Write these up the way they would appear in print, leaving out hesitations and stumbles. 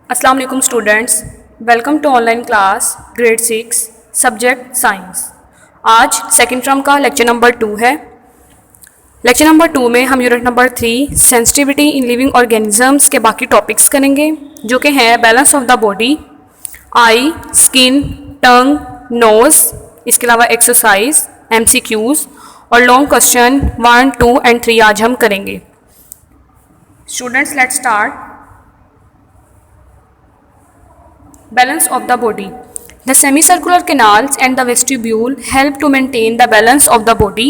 अस्सलाम वालेकुम students, welcome to online class grade 6 subject science. आज सेकेंड टर्म का लेक्चर नंबर 2 है। लेक्चर नंबर 2 में हम unit number 3 sensitivity in living organisms के बाकी टॉपिक्स करेंगे, जो कि हैं balance of the body, eye, skin, tongue, nose, इसके अलावा एक्सरसाइज, MCQs और लॉन्ग क्वेश्चन 1, 2 एंड 3 आज हम करेंगे। Students, let's start. Balance of the body. The semicircular canals and the vestibule help to maintain the balance of the body.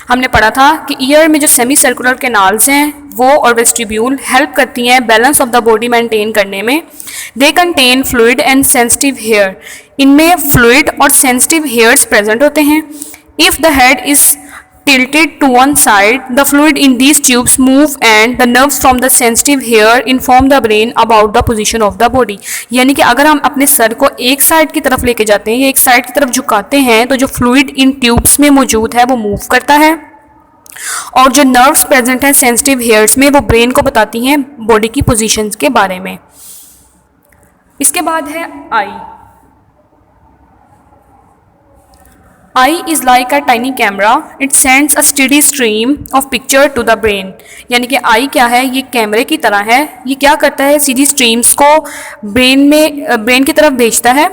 हमने पढ़ा था कि ईयर में जो सेमी सर्कुलर कैनाल्स हैं वो और वेस्टिब्यूल हेल्प करती हैं balance of the body maintain करने में। They contain fluid and sensitive hair. इनमें फ्लूइड और सेंसिटिव हेयर्स प्रेजेंट होते हैं। If the head is tilted to one side, the fluid in these tubes move and the nerves from the sensitive hair inform the brain about the position of the body. यानी कि अगर हम अपने sir को एक side की तरफ लेके जाते हैं या एक साइड की तरफ झुकाते हैं तो जो फ्लूइड इन ट्यूब्स में मौजूद है वो मूव करता है और जो नर्व्स प्रेजेंट हैं सेंसिटिव हेयर्स में वो ब्रेन को बताती हैं बॉडी की पोजीशंस के बारे में। इसके बाद है आई। Eye is like a tiny camera. It sends a steady stream of picture to the brain. यानी कि आई क्या है, ये कैमरे की तरह है। ये क्या करता है, सीधी स्ट्रीम्स को ब्रेन की तरफ भेजता है।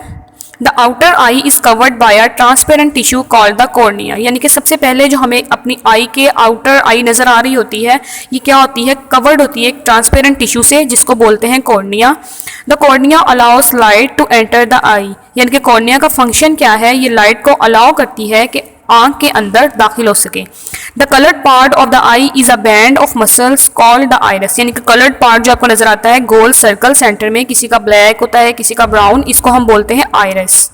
The outer I is covered by a transparent tissue called the cornea. यानी कि सबसे पहले जो हमें अपनी आई के आउटर आई नज़र आ रही होती है, ये क्या होती है, कवर्ड होती है एक ट्रांसपेरेंट टिश्यू से जिसको बोलते हैं cornea. The cornea allows light to enter the eye. यानी कि कॉर्निया का फंक्शन क्या है, ये लाइट को अलाउ करती है कि आंख के अंदर दाखिल हो सके। The coloured part of the eye is a band of muscles called the iris. यानी कि कलर्ड पार्ट जो आपको नजर आता है गोल सर्कल सेंटर में, किसी का ब्लैक होता है किसी का ब्राउन, इसको हम बोलते हैं iris.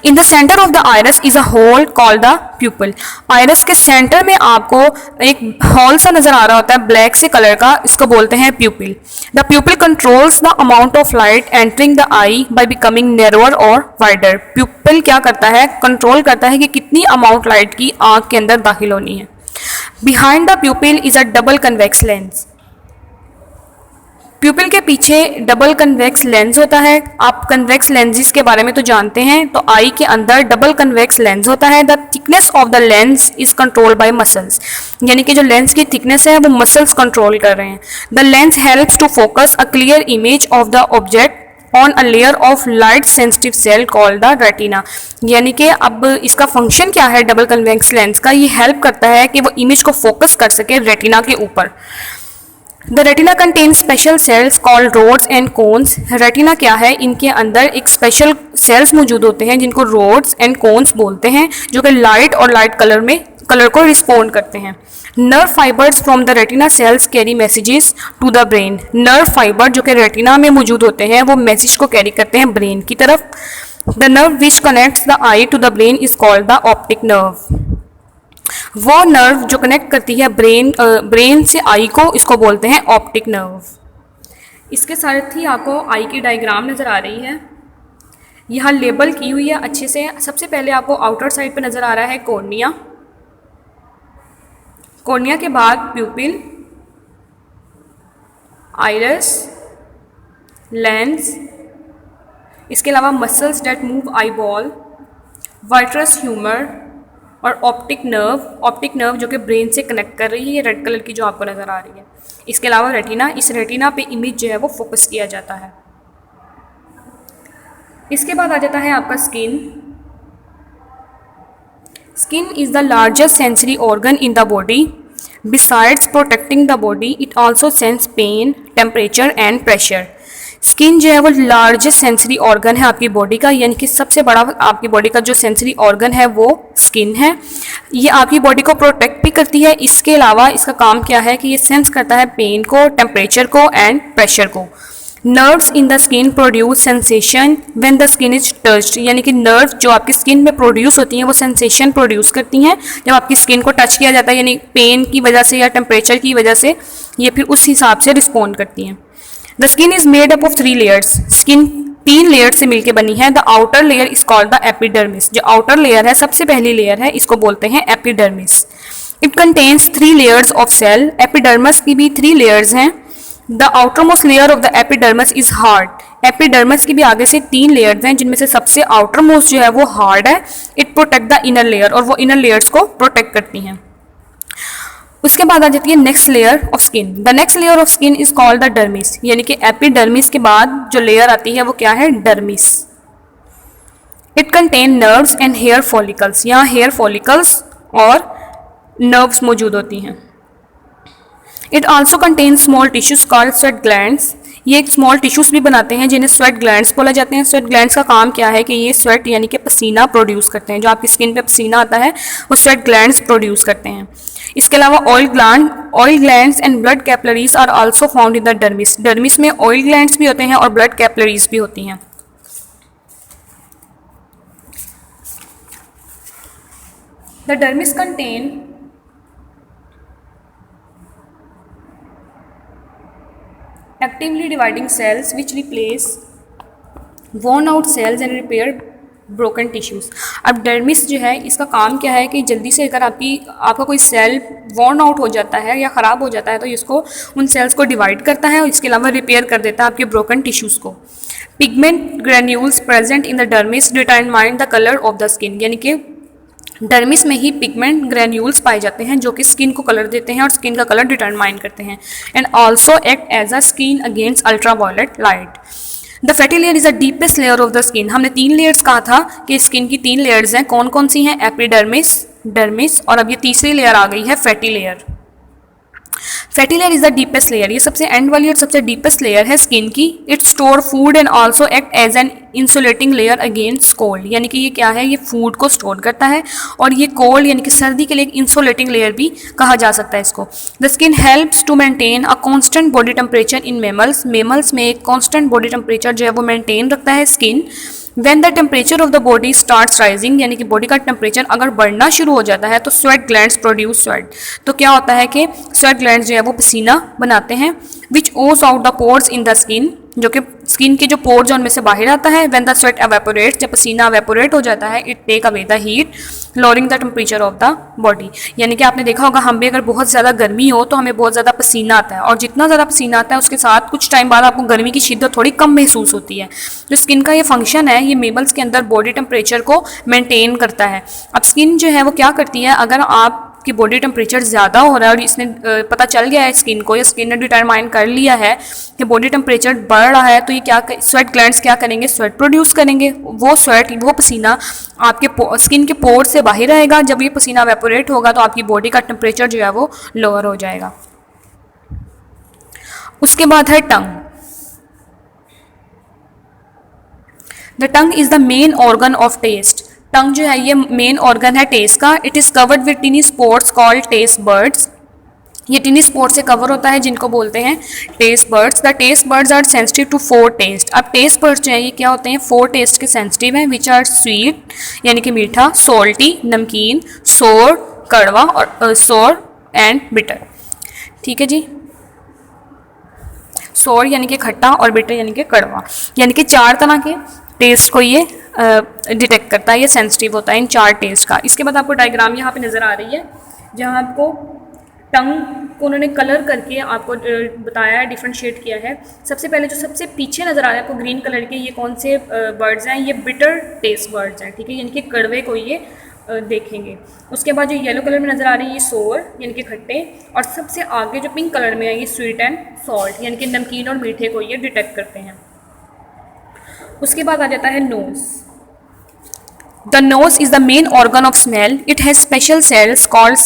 In the centre of the iris is a hole called the pupil. Iris के सेंटर में आपको एक होल सा नजर आ रहा होता है ब्लैक से कलर का, इसको बोलते हैं प्यूपिल। The pupil controls the amount of light entering the eye by becoming narrower और वाइडर। प्यूपिल क्या करता है, कंट्रोल करता है कि कितनी अमाउंट लाइट की आंख के अंदर दाखिल होनी है। Behind the pupil is a double convex lens. प्यूपिल के पीछे डबल कन्वेक्स लेंस होता है। आप कन्वेक्स लेंसेज के बारे में तो जानते हैं, तो आई के अंदर डबल कन्वेक्स लेंस होता है। The thickness of the lens is control by muscles. यानी कि जो लेंस की थिकनेस है वो मसल्स कंट्रोल कर रहे हैं। The lens helps to focus a clear image of the object on a layer of light sensitive cell called the retina. यानी कि अब इसका फंक्शन क्या है डबल कन्वेक्स लेंस का, ये हेल्प करता है कि वो इमेज को फोकस कर सके रेटिना के ऊपर। The retina contain special cells called rods and cones. Retina क्या है, इनके अंदर एक स्पेशल सेल्स मौजूद होते हैं जिनको रोड्स एंड कोन्स बोलते हैं, जो कि लाइट और लाइट कलर को रिस्पोंड करते हैं। Nerve fibres from the retina cells carry messages to the brain. Nerve fibre जो कि रेटिना में मौजूद होते हैं वो मैसेज को कैरी करते हैं ब्रेन की तरफ। The nerve which connects the eye to the brain is called the optic nerve. वो नर्व जो कनेक्ट करती है ब्रेन से आई को, इसको बोलते हैं ऑप्टिक नर्व। इसके साथ ही आपको आई की डायग्राम नज़र आ रही है, यहाँ लेबल की हुई है अच्छे से। सबसे पहले आपको आउटर साइड पे नज़र आ रहा है कॉर्निया। कॉर्निया के बाद प्यूपिल, आइरस, लेंस, इसके अलावा muscles that move eyeball, vitreous humour और ऑप्टिक नर्व जो कि ब्रेन से कनेक्ट कर रही है, रेड कलर की जो आपको नज़र आ रही है। इसके अलावा रेटिना, इस रेटिना पे इमेज जो है वो फोकस किया जाता है। इसके बाद आ जाता है आपका skin. Skin is the largest sensory organ in the body. Besides protecting the body it also sense pain, temperature and pressure. Skin जो है वो लार्जेस्ट सेंसरी ऑर्गन है आपकी बॉडी का, यानी कि सबसे बड़ा आपकी बॉडी का जो सेंसरी ऑर्गन है वो स्किन है। ये आपकी बॉडी को प्रोटेक्ट भी करती है। इसके अलावा इसका काम क्या है कि ये सेंस करता है पेन को, टेम्परेचर को एंड प्रेशर को। Nerves in the skin produce sensation when the skin is touched. यानी कि नर्व जो आपकी स्किन में प्रोड्यूस होती हैं वो सेंसेशन प्रोड्यूस करती हैं जब आपकी स्किन को टच किया जाता है, यानी पेन की वजह से या टेम्परेचर की वजह से ये फिर उस हिसाब से रिस्पॉन्ड करती हैं। The skin is made up of 3 layers. Skin 3 layer से मिलकर बनी है। The outer layer is called the epidermis. जो आउटर लेयर है, सबसे पहली लेयर है, इसको बोलते हैं epidermis. It contains 3 layers of cell. Epidermis की भी 3 लेयर्स हैं। The outer most layer of the epidermis is hard. Epidermis की भी आगे से 3 लेयर्स हैं जिनमें से सबसे आउटर मोस्ट जो है वो हार्ड है। It protect the inner layer, और वो इनर लेयर्स को प्रोटेक्ट करती हैं। उसके बाद आ जाती है next layer of skin. The next layer of skin is called the dermis, यानी कि एपिडर्मिस के बाद जो लेयर आती है वो क्या है, dermis. It contain nerves and hair follicles, यहाँ हेयर फॉलिकल्स और नर्व्स मौजूद होती हैं। It also contain small tissues called sweat glands, ये एक स्मॉल टिश्यूज भी बनाते हैं जिन्हें स्वेट ग्लैंड्स बोला जाते हैं। स्वेट ग्लैंड्स का काम क्या है कि ये स्वेट यानी कि पसीना प्रोड्यूस करते हैं। जो आपकी स्किन पे पसीना आता है वो स्वेट ग्लैंड्स प्रोड्यूस करते हैं। इसके अलावा oil glands and blood capillaries are also found in the dermis. Dermis में ऑयल ग्लैंड्स भी होते हैं और ब्लड कैपिलरीज भी होती हैं। The dermis contain actively dividing cells which replace worn out cells and repair broken tissues। अब dermis जो है इसका काम क्या है कि जल्दी से अगर आपका कोई सेल वॉर्न आउट हो जाता है या ख़राब हो जाता है तो इसको उन सेल्स को डिवाइड करता है और इसके अलावा रिपेयर कर देता है आपके ब्रोकन टिश्यूज़ को। Pigment granules present in the dermis determine the colour of the skin, यानी कि डर्मिस में ही पिगमेंट ग्रेन्यूल्स पाए जाते हैं जो कि स्किन को कलर देते हैं और स्किन का कलर डिटरमाइन करते हैं। And also act as a skin against ultraviolet light. The fatty layer is the deepest layer of the skin. हमने 3 लेयर्स कहा था कि स्किन की 3 लेयर्स हैं, कौन कौन सी हैं, एपिडर्मिस, डर्मिस और अब ये तीसरी लेयर आ गई है fatty layer. Fatty layer is the deepest layer, ये सबसे एंड वाली और सबसे डीपेस्ट लेयर है स्किन की। It store food and also act as an insulating layer against cold, यानी कि ये क्या है, ये फूड को स्टोर करता है और ये कोल्ड यानी कि सर्दी के लिए एक इंसुलेटिंग लेयर भी कहा जा सकता है इसको। The skin helps to maintain a constant body temperature in mammals. Mammals में एक कांस्टेंट बॉडी टेम्परेचर जो है वो मेंटेन रखता है skin. When the temperature of the body starts rising, यानी कि बॉडी का टेम्परेचर अगर बढ़ना शुरू हो जाता है तो स्वेट ग्लैंड्स प्रोड्यूस स्वेट। तो क्या होता है कि स्वेट ग्लैंड्स जो है वो पसीना बनाते हैं। विच ओज out the pores in the skin, जो कि स्किन के जो पोर्स उनमें से बाहर आता है। व्हेन द स्वेट एवेपोरेट्स, जब पसीना एवेपोरेट हो जाता है, it take away the heat lowering the temperature of the body. यानी कि आपने देखा होगा हम भी अगर बहुत ज़्यादा गर्मी हो तो हमें बहुत ज़्यादा पसीना आता है और जितना ज़्यादा पसीना आता है उसके साथ कुछ टाइम बाद आपको गर्मी की शिद्दत थोड़ी कम महसूस होती है। तो स्किन का ये फंक्शन है, ये मेमल्स के अंदर बॉडी टेम्परेचर को मेंटेन करता है। अब स्किन जो है वो क्या करती है, अगर आप कि बॉडी टेम्परेचर ज़्यादा हो रहा है और इसने पता चल गया है स्किन को या स्किन ने डिटरमाइन कर लिया है कि बॉडी टेम्परेचर बढ़ रहा है, तो ये क्या स्वेट ग्लैंड्स क्या करेंगे, स्वेट प्रोड्यूस करेंगे। वो पसीना आपके स्किन के पोर से बाहर आएगा। जब ये पसीना वेपोरेट होगा तो आपकी बॉडी का टेम्परेचर जो है वो लोअर हो जाएगा। उसके बाद है tongue. The tongue is the main organ of taste. Tongue जो है ये मेन ऑर्गन है टेस्ट का। It is covered with tiny spots called taste buds. ये टिनी स्पॉट से कवर होता है जिनको बोलते हैं taste buds. The taste buds are sensitive to 4 taste. अब टेस्ट बर्ड्स जो है ये क्या होते हैं, 4 टेस्ट के सेंसिटिव हैं, विच आर स्वीट यानी कि मीठा, सॉल्टी नमकीन, सोर कड़वा और सोर एंड बिटर। ठीक है जी, सोर यानी कि खट्टा और बिटर यानी कि कड़वा, यानी कि 4 तरह के टेस्ट को ये डिटेक्ट करता है, ये सेंसिटिव होता है इन 4 टेस्ट का। इसके बाद आपको डायग्राम यहाँ पे नज़र आ रही है जहाँ आपको टंग को उन्होंने कलर करके आपको बताया है, डिफ्रेंशिएट किया है। सबसे पहले जो सबसे पीछे नज़र आ रहा है आपको ग्रीन कलर के, ये कौन से बर्ड्स हैं, ये बिटर टेस्ट बर्ड्स हैं। ठीक है, यानी कि कड़वे को ये देखेंगे। उसके बाद जो येलो कलर में नज़र आ रही है ये सोर यानी कि खट्टे, और सबसे आगे जो पिंक कलर में है ये स्वीट एंड सॉल्ट यानी कि नमकीन और मीठे को ये डिटेक्ट करते हैं। उसके बाद आ जाता है nose. The nose is the main organ of smell. It has special cells called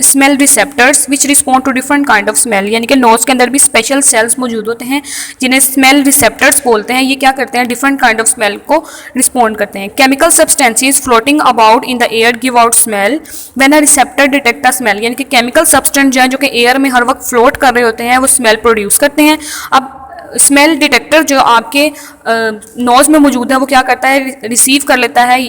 smell receptors which respond to different kind of smell. यानी कि नोज़ के अंदर भी स्पेशल सेल्स मौजूद होते हैं जिन्हें स्मेल रिसेप्टर्स बोलते हैं। ये क्या करते हैं, डिफरेंट काइंड ऑफ स्मेल को रिस्पॉन्ड करते हैं। Chemical substances floating about in the air give out smell when a receptor detect a smell. यानी कि केमिकल सब्सटेंस जो है जो कि एयर में हर वक्त फ्लोट कर रहे होते हैं वो स्मेल प्रोड्यूस करते हैं। अब स्मेल डिटेक्टर जो आपके नोज़ में मौजूद है वो क्या करता है, रिसीव कर लेता है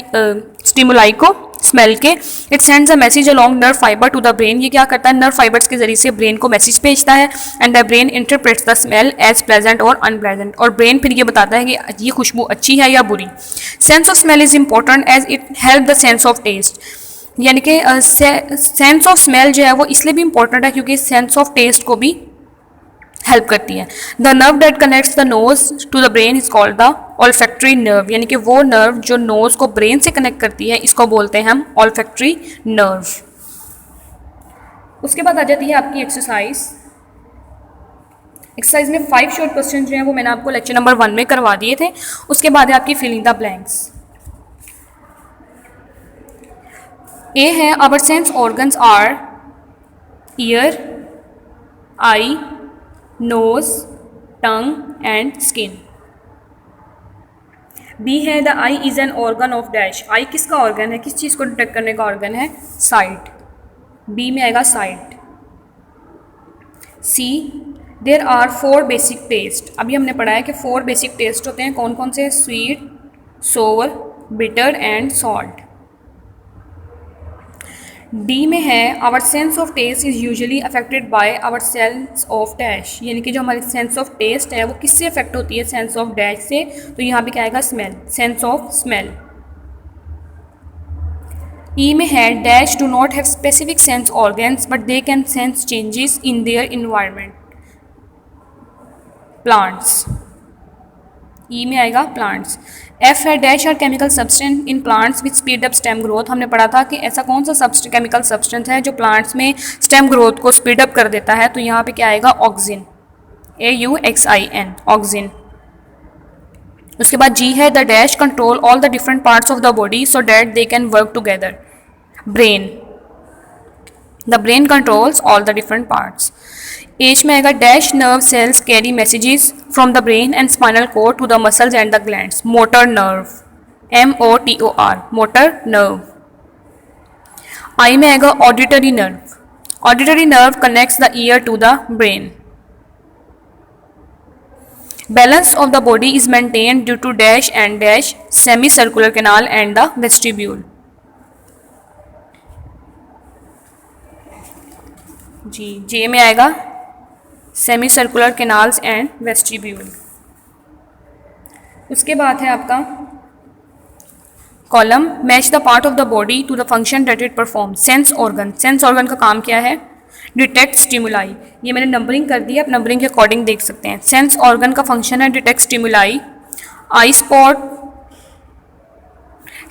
स्टिमुलाई को स्मेल के। It sends a message along nerve fibre to the brain. ये क्या करता है, नर्व फाइबर्स के जरिए से ब्रेन को मैसेज भेजता है। And the brain interprets the smell as pleasant और अनप्लेजेंट, और ब्रेन फिर ये बताता है कि ये खुशबू अच्छी है या बुरी। Sense of smell is important as it help the sense of taste. यानी कि सेंस ऑफ स्मेल जो है वो इसलिए भी इंपॉर्टेंट है क्योंकि सेंस ऑफ टेस्ट को भी हेल्प करती है। The nerve that connects the nose to the brain is called the olfactory nerve, यानी कि वो नर्व जो नोज को ब्रेन से कनेक्ट करती है इसको बोलते हैं हम ऑल्फैक्टरी नर्व। उसके बाद आ जाती है आपकी एक्सरसाइज। एक्सरसाइज में 5 शॉर्ट क्वेश्चन जो हैं वो मैंने आपको लेक्चर नंबर 1 में करवा दिए थे। उसके बाद है आपकी फिलिंग द ब्लैंक्स। ए है our sense organs are ear, eye, nose, tongue and skin. B है the eye is an organ of dash. Eye किसका ऑर्गन है, किस चीज़ को डिटेक्ट करने का ऑर्गन है, साइट। बी में आएगा sight. C there are 4 basic taste. अभी हमने पढ़ा है कि 4 बेसिक टेस्ट होते हैं, कौन कौन से, sweet, sour, bitter and salt. D में है our sense of taste is usually affected by our sense of dash, यानी कि जो हमारी सेंस ऑफ टेस्ट है वो किससे अफेक्ट होती है, सेंस ऑफ डैश से। तो यहाँ पे क्या आएगा, smell, sense of smell. E में है dash do not have specific sense organs but they can sense changes in their environment, plants. E में आएगा प्लांट्स। एफ है dash are chemical substance in plants which speed up stem growth. हमने पढ़ा था कि ऐसा कौन सा केमिकल सब्सटेंस है जो प्लांट्स में स्टेम ग्रोथ को स्पीड अप कर देता है। तो यहाँ पे क्या आएगा, ऑक्सिन, AUXIN, ऑक्सिन। उसके बाद जी है the dash control all the different parts of the body so that they can work together, brain. The brain controls all the different parts. H में आएगा dash nerve cells carry messages from the brain and spinal cord to the muscles and the glands, motor nerve, MOTOR, motor nerve. I में आएगा auditory nerve. Auditory nerve connects the ear to the brain. Balance of the body is maintained due to dash and dash semi circular canal and the vestibule. G, J में आएगा semi circular canals and vestibule. उसके बाद है आपका column match the part of the body to the function that it perform. Sense organ, sense organ का काम क्या है, डिटेक्ट स्टिमुलाई। ये मैंने नंबरिंग कर दी है, आप नंबरिंग के अकॉर्डिंग देख सकते हैं। सेंस ऑर्गन का फंक्शन है detect stimuli. Eye spot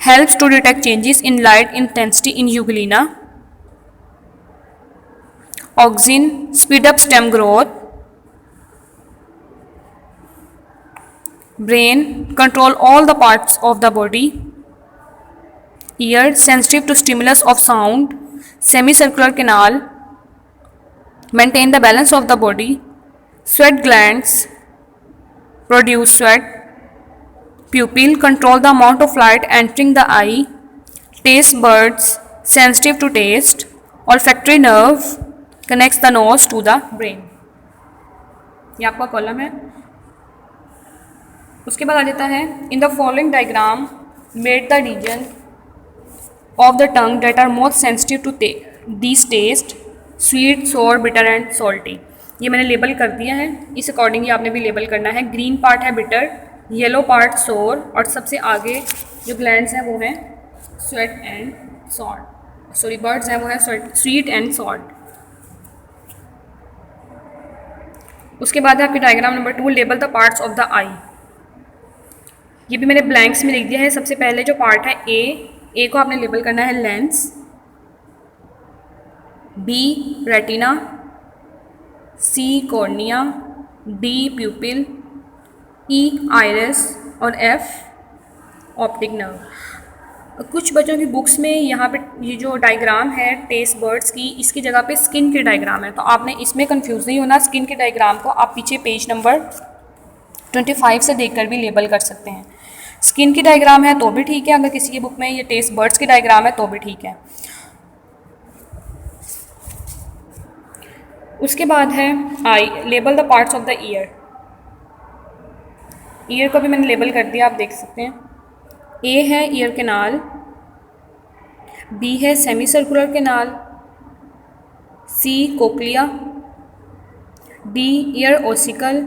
helps to detect changes in light intensity in euglena. Auxin speed up stem growth. Brain control all the parts of the body. Ear sensitive to stimulus of sound. Semicircular canal maintain the balance of the body. Sweat glands produce sweat. Pupil control the amount of light entering the eye. Taste buds sensitive to taste. Olfactory nerve connects the nose to the brain. ये आपका column है। उसके बाद आ जाता है in the following diagram made the region of the tongue that are most sensitive to these taste, sweet, sour, bitter and salty. ये मैंने लेबल कर दिया है, इस अकॉर्डिंग आपने भी लेबल करना है। ग्रीन पार्ट है बिटर, येलो पार्ट सोर और सबसे आगे जो ग्लैंड्स हैं वो हैं sweat and salt, sorry birds हैं वो है स्वीट एंड सॉल्ट। उसके बाद है आपकी diagram number 2 label the parts of the eye. ये भी मैंने ब्लैंक्स में लिख दिया है। सबसे पहले जो पार्ट है ए को आपने लेबल करना है लेंस, बी रेटिना, सी कॉर्निया, डी प्यूपिल, ई आइरिस और एफ ऑप्टिक नर्व। कुछ बच्चों की बुक्स में यहाँ पे ये जो डायग्राम है टेस्ट बर्ड्स की, इसकी जगह पे स्किन की डायग्राम है, तो आपने इसमें कंफ्यूज नहीं होना। स्किन की डायग्राम को आप पीछे पेज नंबर 25 से देखकर भी लेबल कर सकते हैं। स्किन की डायग्राम है तो भी ठीक है, अगर किसी की बुक में ये टेस्ट बर्ड्स की डायग्राम है तो भी ठीक है। उसके बाद है I label the parts of the ear. Ear को भी मैंने लेबल कर दिया, आप देख सकते हैं। ए है ईयर कैनाल, बी है सेमी सर्कुलर कैनाल, सी कोक्लिया, डी ईयर ओसिकल,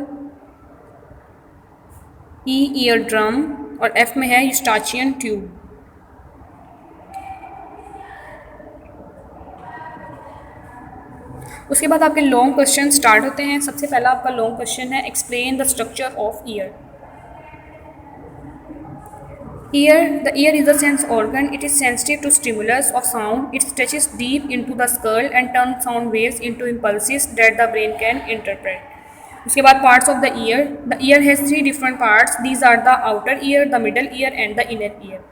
ई ईयर ड्रम और एफ में है यूस्टाचियन ट्यूब। उसके बाद आपके लॉन्ग क्वेश्चन स्टार्ट होते हैं। सबसे पहला आपका लॉन्ग क्वेश्चन है, explain the structure of year. The ear is a sense organ. It is sensitive to stimulus of sound. It stretches deep into the skull and turns sound waves into impulses that the brain can interpret. उसके बाद parts of the ear. The ear has 3 different parts. These are the outer ear, the middle ear and the inner ear.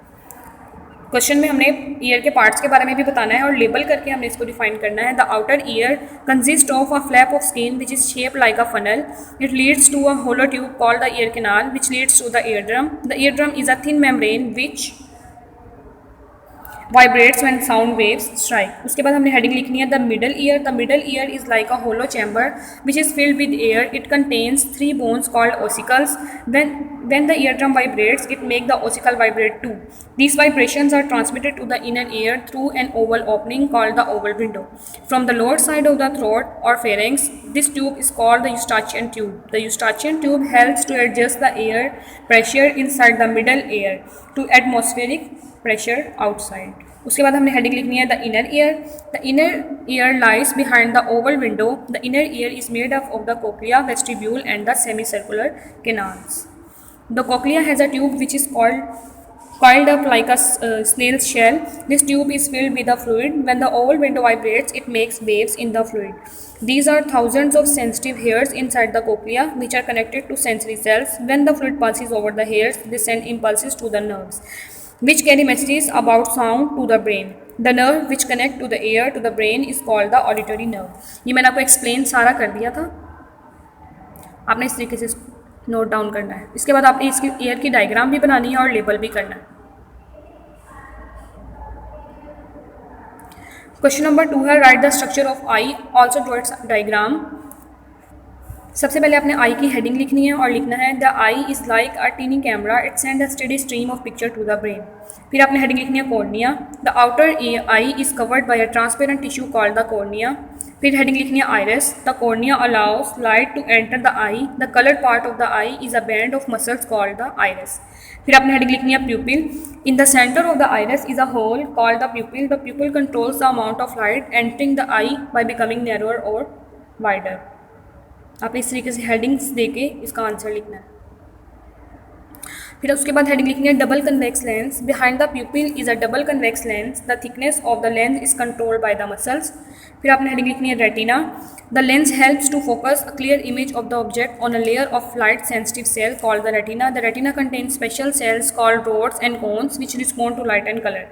Question में हमने year के parts के बारे में भी बताना है और लेबल करके हमने इसको डिफाइन करना है। The outer ear consist of a flap of skin which is shape like a funnel. It leads to a hollow tube called the ear canal which leads to the ear drum. The ear drum is a thin membrane which vibrates when sound waves strike. उसके बाद हमने heading लिखनी है, the middle ear. The middle ear is like a hollow chamber which is filled with air. It contains 3 bones called ossicles. When the eardrum vibrates, it makes the ossicle vibrate too. These vibrations are transmitted to the inner ear through an oval opening called the oval window. From the lower side of the throat or pharynx, this tube is called the Eustachian tube. The Eustachian tube helps to adjust the air pressure inside the middle ear to atmospheric pressure outside. उसके बाद हमने heading लिखनी है, the inner ear. The inner ear lies behind the Oval window. The inner ear is made up of the cochlea, vestibule and the semi circular canals. The cochlea has a tube which is coiled up like a snail's shell. This tube is filled with a fluid. When the oval window vibrates, it makes waves in the fluid. These are thousands of sensitive hairs inside the cochlea which are connected to sensory cells. When the fluid passes over the hairs, they send impulses to the nerves which carry messages about sound to the brain. The nerve which connect to the ear to the brain is called the auditory nerve. ये मैंने आपको explain सारा कर दिया था, आपने इस तरीके से नोट डाउन करना है. इसके बाद आपने इसकी ईयर की डायग्राम भी बनानी है और लेबल भी करना है. क्वेश्चन नंबर 2 है, right the structure of I, also draw it's diagram. सबसे पहले आपने आई की हेडिंग लिखनी है और लिखना है, the eye is like a tiny camera, it send a steady stream of picture to the brain. फिर आपने हेडिंग लिखनी है, cornea. The outer eye is covered by a transparent tissue called the cornea. फिर heading लिखनी है, iris. The cornea allows light to enter the eye. The coloured part of the eye is a band of muscles called the iris. फिर आपने heading लिखनी है, pupil. In the centre of the iris is a hole called the pupil. The pupil controls the amount of light entering the eye by becoming narrower और wider. आपने इस तरीके से headings देके इसका आंसर लिखना है. फिर उसके बाद हेडिंग लिखनी है, double convex lens. Behind the pupil is a double convex lens. The thickness of the lens is controlled by the muscles. फिर आपने हेडिंग लिखनी है, retina. The lens helps to focus a clear image of the object on a layer of light sensitive cell called the retina. The retina contains special cells called rods and cones which respond to light and colour.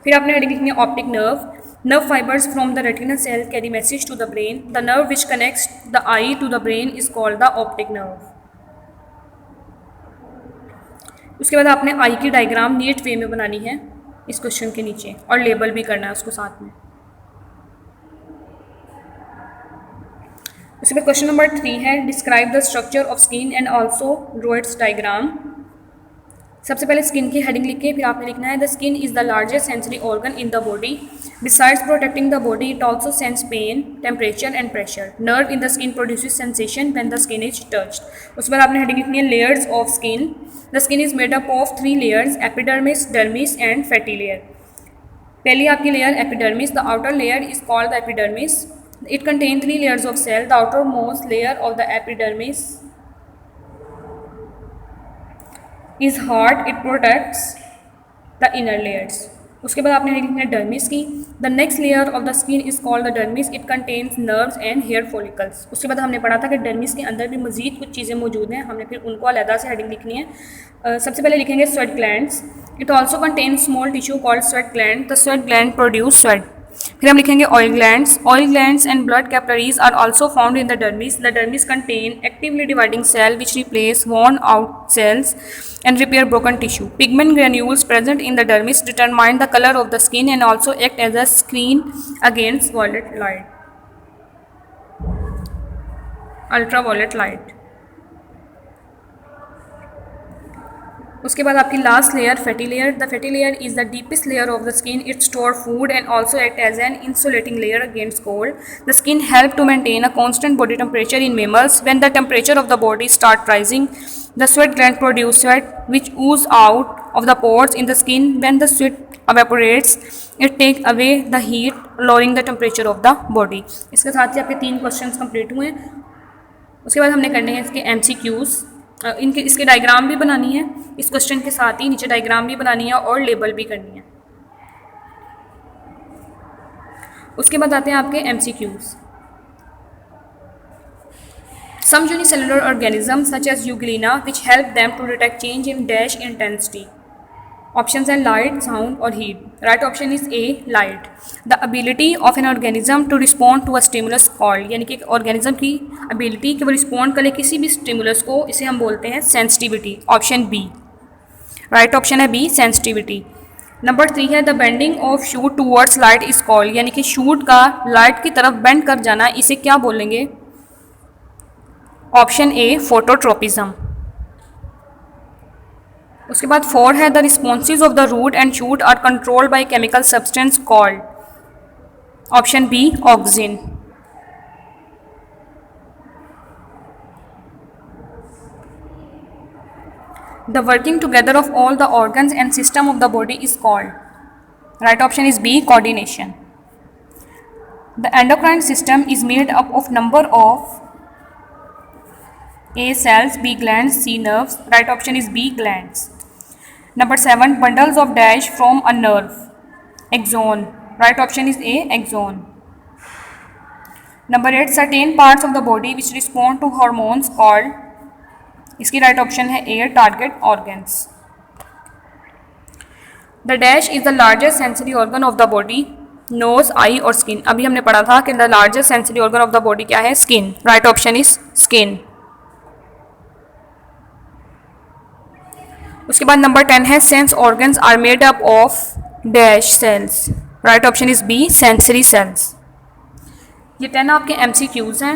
फिर आपने heading लिखनी है, optic nerve. Nerve fibers from the retinal cell carry message to the brain. The nerve which connects the eye to the brain is called the optic nerve. उसके बाद आपने आई की diagram NEET वे में बनानी है इस क्वेश्चन के नीचे और लेबल भी करना है उसको साथ में. उसके बाद क्वेश्चन नंबर 3 है, describe the structure of skin and also draw it's diagram. सबसे पहले स्किन की हेडिंग लिखिए, फिर आपने लिखना है, the skin is the largest sensory organ in the body. Besides protecting the body it also sense pain, temperature and pressure. Nerve in the skin produces sensation when the skin is touched. उसके बाद आपने heading लिखनी है, layers of skin. The skin is made up of 3 layers, epidermis, dermis and fatty layer. पहली आपकी layer epidermis. The outer layer is called the epidermis. It contain 3 layers of cell. The outer most layer of the epidermis is hard, it protects the inner layers. उसके बाद आपने लिखना है dermis की. The next layer of the skin is called the dermis. It contains nerves and hair follicles. उसके बाद हमने पढ़ा था कि डर्मिस के अंदर भी मजीद कुछ चीज़ें मौजूद हैं, हमने फिर उनको अलग से हेडिंग लिखनी है. सबसे पहले लिखेंगे sweat glands. It also contains small tissue called sweat gland. The sweat gland produce sweat. फिर हम लिखेंगे oil glands. Oil glands and blood capillaries are also found in the dermis. The dermis contain actively dividing cell which replace worn out cells and repair broken tissue. Pigment granules present in the dermis determine the color of the skin and also act as a screen against violet light, ultraviolet light. उसके बाद आपकी last layer fatty layer. The fatty layer is the deepest layer of the skin. It store food and also act as an insulating layer against cold. The skin help to maintain a constant body temperature in mammals. When the temperature of the body start rising, the sweat gland produce sweat which ooze out of the pores in the skin. When the sweat evaporates, it take away the heat, lowering the temperature of the body. इसके साथ ही आपके 3 questions complete हुए हैं। उसके बाद हमने करने हैं इसके MCQs। इसके डायग्राम भी बनानी है, इस क्वेश्चन के साथ ही नीचे डायग्राम भी बनानी है और लेबल भी करनी है। उसके बाद आते हैं आपके MCQs। Some unicellular organisms such as Euglena which help them to detect change in dash intensity. Options are light, sound or heat. Right option is A, light. The ability of an organism to respond to a stimulus called, यानी कि एक organism की ability कि वो respond करे किसी भी stimulus को, इसे हम बोलते हैं sensitivity. Option B. Right option है B, sensitivity. Number 3 है the bending of shoot towards light is called, यानी कि shoot का light की तरफ bend कर जाना, इसे क्या बोलेंगे? Option A, phototropism. उसके बाद 4 है the responses of the root and shoot are controlled by chemical substance called. Option B, auxin. The working together of all the organs and system of the body is called. Right option is B, coordination. The endocrine system is made up of number of A, cells, B, glands, C, nerves. Right option is B, glands. Number 7, bundles of dash from a nerve. Axon. Right option is A, axon. Number 8, certain parts of the body which respond to hormones called. इसकी right option है A, target organs. The dash is the largest sensory organ of the body. Nose, eye और skin. अभी हमने पढ़ा था कि the largest sensory organ of the body क्या है? Skin. Right option is skin. उसके बाद नंबर 10 है sense organs are made up of dash cells. Right option is B, sensory cells. ये 10 आपके MCQs हैं।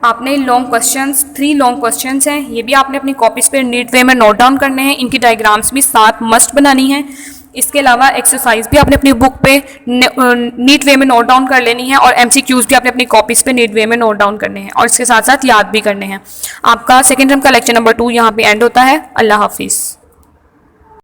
आपने लॉन्ग क्वेश्चंस 3 लॉन्ग क्वेश्चंस हैं, ये भी आपने अपनी कॉपीज पे नीट वे में नोट डाउन करने हैं। इनकी डायग्राम्स भी साथ मस्ट बनानी है। इसके अलावा एक्सरसाइज भी आपने अपनी बुक पे नीट वे में नोट डाउन कर लेनी है और MCQs भी आपने अपनी कॉपीज पे नीट वे में नोट डाउन करने हैं और इसके साथ साथ याद भी करने हैं। आपका सेकेंड टर्म का लेक्चर नंबर 2 यहाँ पे एंड होता है। अल्लाह हाफिज़।